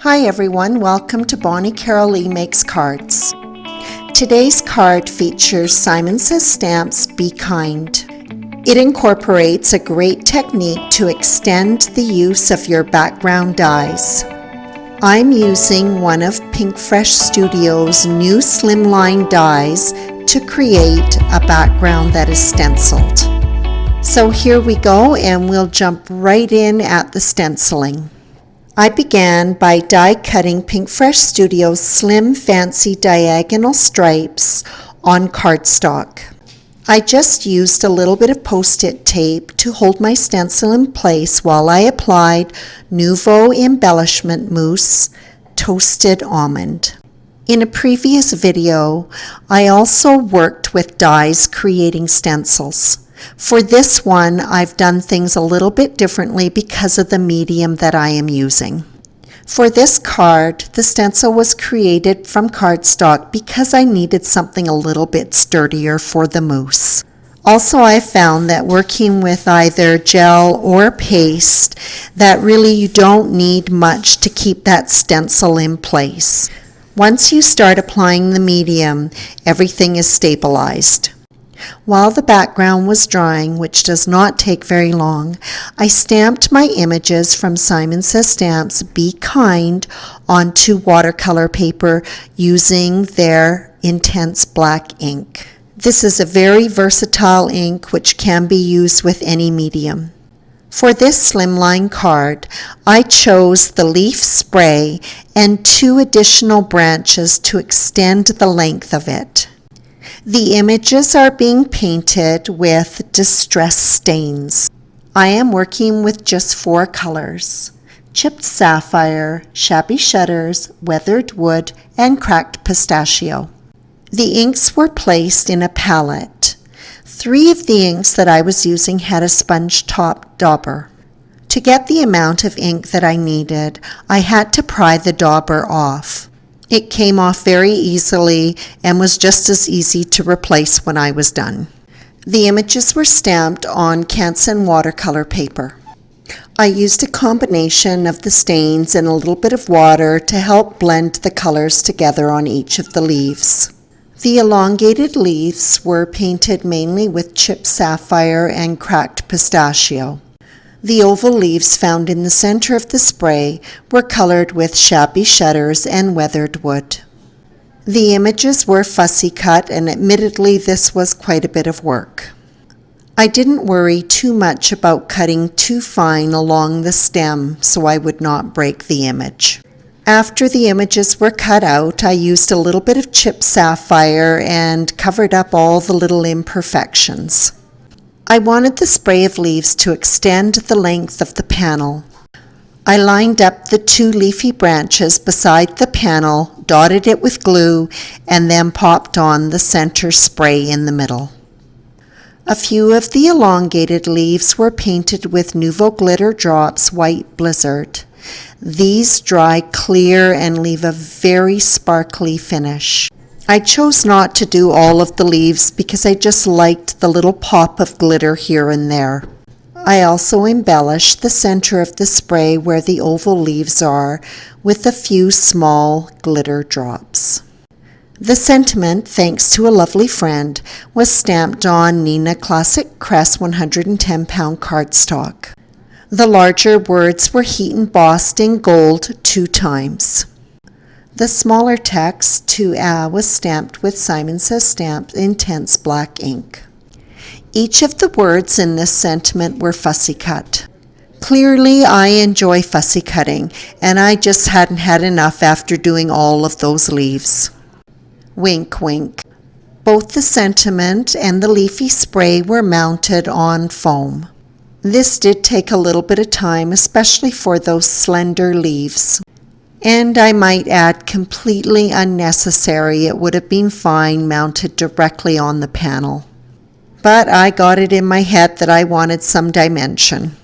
Hi everyone, welcome to Bonnie Carol Lee Makes Cards. Today's card features Simon Says Stamps Be Kind. It incorporates a great technique to extend the use of your background dies. I'm using one of Pinkfresh Studios' new slimline dies to create a background that is stenciled. So here we go, and we'll jump right in at the stenciling. I began by die cutting Pinkfresh Studios' slim fancy diagonal stripes on cardstock. I just used a little bit of post-it tape to hold my stencil in place while I applied Nuvo Embellishment Mousse Toasted Almond. In a previous video, I also worked with dies creating stencils. For this one, I've done things a little bit differently because of the medium that I am using. For this card, the stencil was created from cardstock because I needed something a little bit sturdier for the mousse. Also, I found that working with either gel or paste, that really you don't need much to keep that stencil in place. Once you start applying the medium, everything is stabilized. While the background was drying, which does not take very long, I stamped my images from Simon Says Stamps Be Kind onto watercolor paper using their intense black ink. This is a very versatile ink which can be used with any medium. For this slimline card, I chose the leaf spray and 2 additional branches to extend the length of it. The images are being painted with Distress Stains. I am working with just 4 colors: Chipped Sapphire, Shabby Shutters, Weathered Wood, and Cracked Pistachio. The inks were placed in a palette. 3 of the inks that I was using had a sponge top dauber. To get the amount of ink that I needed, I had to pry the dauber off. It came off very easily and was just as easy to replace when I was done. The images were stamped on Canson watercolor paper. I used a combination of the stains and a little bit of water to help blend the colors together on each of the leaves. The elongated leaves were painted mainly with Chipped Sapphire and Cracked Pistachio. The oval leaves found in the center of the spray were colored with Shabby Shutters and Weathered Wood. The images were fussy cut, and admittedly this was quite a bit of work. I didn't worry too much about cutting too fine along the stem so I would not break the image. After the images were cut out, I used a little bit of Chipped Sapphire and covered up all the little imperfections. I wanted the spray of leaves to extend the length of the panel. I lined up the 2 leafy branches beside the panel, dotted it with glue, and then popped on the center spray in the middle. A few of the elongated leaves were painted with Nuvo Glitter Drops White Blizzard. These dry clear and leave a very sparkly finish. I chose not to do all of the leaves because I just liked the little pop of glitter here and there. I also embellished the center of the spray where the oval leaves are with a few small glitter drops. The sentiment, thanks to a lovely friend, was stamped on Neenah Classic Crest 110 pound cardstock. The larger words were heat embossed in gold 2 times. The smaller text, to was stamped with Simon Says Stamps Intense black ink. Each of the words in this sentiment were fussy cut. Clearly, I enjoy fussy cutting, and I just hadn't had enough after doing all of those leaves. Wink, wink. Both the sentiment and the leafy spray were mounted on foam. This did take a little bit of time, especially for those slender leaves. And I might add, completely unnecessary. It would have been fine mounted directly on the panel. But I got it in my head that I wanted some dimension.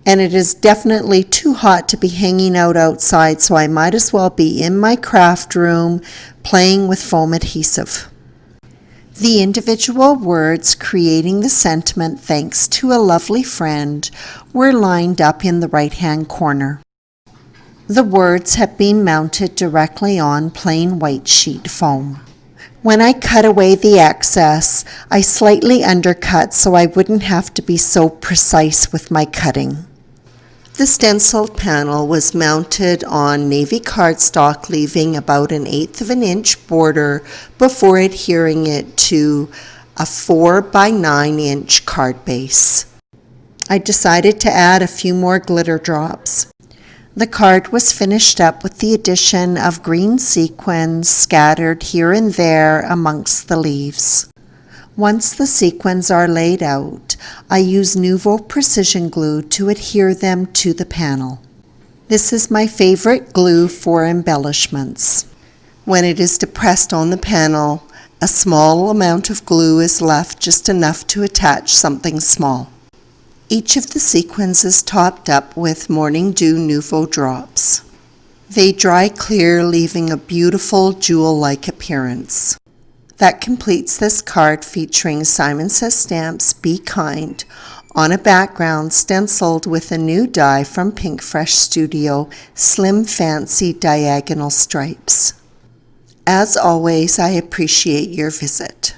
And it is definitely too hot to be hanging out outside, so I might as well be in my craft room playing with foam adhesive. The individual words creating the sentiment, thanks to a lovely friend, were lined up in the right-hand corner. The words have been mounted directly on plain white sheet foam. When I cut away the excess, I slightly undercut so I wouldn't have to be so precise with my cutting. The stenciled panel was mounted on navy cardstock, leaving about 1/8 of an inch border before adhering it to a 4 by 9 inch card base. I decided to add a few more glitter drops. The card was finished up with the addition of green sequins scattered here and there amongst the leaves. Once the sequins are laid out, I use Nuvo precision glue to adhere them to the panel. This is my favorite glue for embellishments. When it is depressed on the panel, a small amount of glue is left, just enough to attach something small. Each of the sequins is topped up with Morning Dew Nuvo drops. They dry clear, leaving a beautiful jewel-like appearance. That completes this card featuring Simon Says Stamps Be Kind on a background stenciled with a new die from Pink Fresh Studio, Slim Fancy Diagonal Stripes. As always, I appreciate your visit.